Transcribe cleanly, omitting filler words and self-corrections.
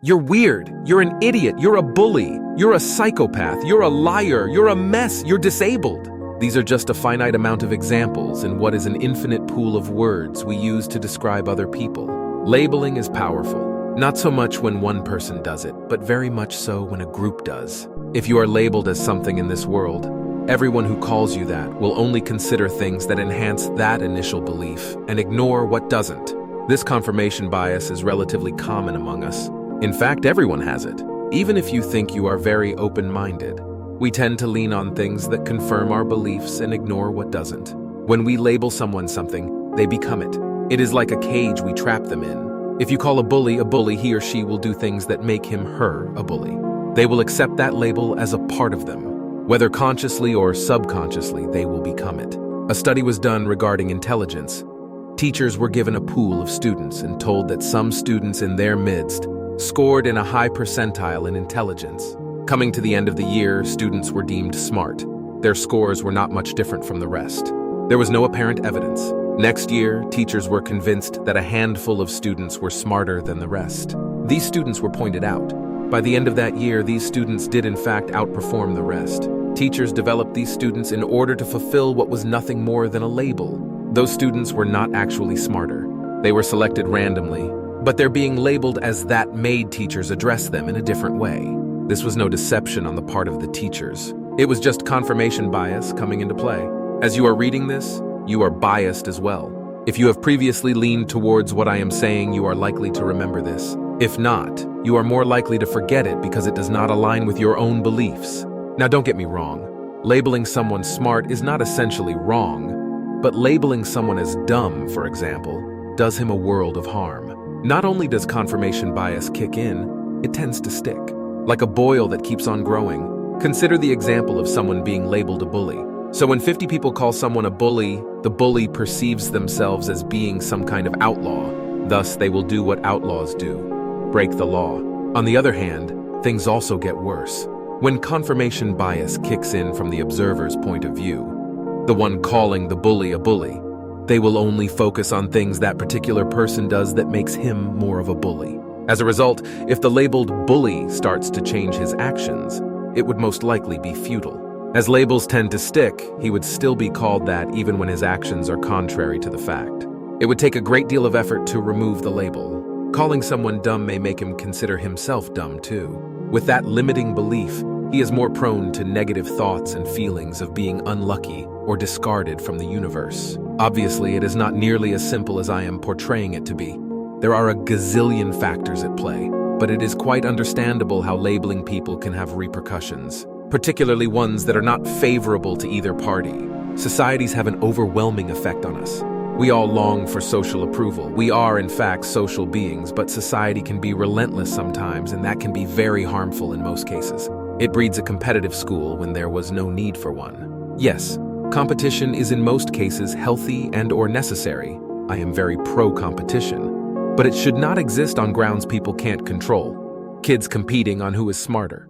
You're weird, you're an idiot, you're a bully, you're a psychopath, you're a liar, you're a mess, you're disabled. These are just a finite amount of examples in what is an infinite pool of words we use to describe other people. Labeling is powerful, not so much when one person does it, but very much so when a group does. If you are labeled as something in this world, everyone who calls you that will only consider things that enhance that initial belief and ignore what doesn't. This confirmation bias is relatively common among us. In fact, everyone has it. Even if you think you are very open-minded, we tend to lean on things that confirm our beliefs and ignore what doesn't. When we label someone something, they become it. It is like a cage we trap them in. If you call a bully, he or she will do things that make him/her a bully. They will accept that label as a part of them. Whether consciously or subconsciously, they will become it. A study was done regarding intelligence. Teachers were given a pool of students and told that some students in their midst scored in a high percentile in intelligence. Coming to the end of the year, students were deemed smart. Their scores were not much different from the rest. There was no apparent evidence. Next year, teachers were convinced that a handful of students were smarter than the rest. These students were pointed out. By the end of that year, these students did in fact outperform the rest. Teachers developed these students in order to fulfill what was nothing more than a label. Those students were not actually smarter. They were selected randomly, but their being labeled as that made teachers address them in a different way. This was no deception on the part of the teachers. It was just confirmation bias coming into play. As you are reading this, you are biased as well. If you have previously leaned towards what I am saying, you are likely to remember this. If not, you are more likely to forget it because it does not align with your own beliefs. Now, don't get me wrong. Labeling someone smart is not essentially wrong, but labeling someone as dumb, for example, does him a world of harm. Not only does confirmation bias kick in, it tends to stick. Like a boil that keeps on growing. Consider the example of someone being labeled a bully. So when 50 people call someone a bully, the bully perceives themselves as being some kind of outlaw. Thus, they will do what outlaws do: break the law. On the other hand, things also get worse. When confirmation bias kicks in from the observer's point of view, the one calling the bully a bully, they will only focus on things that particular person does that makes him more of a bully. As a result, if the labeled bully starts to change his actions, it would most likely be futile. As labels tend to stick, he would still be called that even when his actions are contrary to the fact. It would take a great deal of effort to remove the label. Calling someone dumb may make him consider himself dumb too. With that limiting belief, he is more prone to negative thoughts and feelings of being unlucky or discarded from the universe. Obviously, it is not nearly as simple as I am portraying it to be. There are a gazillion factors at play, but it is quite understandable how labeling people can have repercussions, particularly ones that are not favorable to either party. Societies have an overwhelming effect on us. We all long for social approval. We are, in fact, social beings, but society can be relentless sometimes, and that can be very harmful in most cases. It breeds a competitive school when there was no need for one. Yes, competition is in most cases healthy and/or necessary. I am very pro-competition. But it should not exist on grounds people can't control. Kids competing on who is smarter.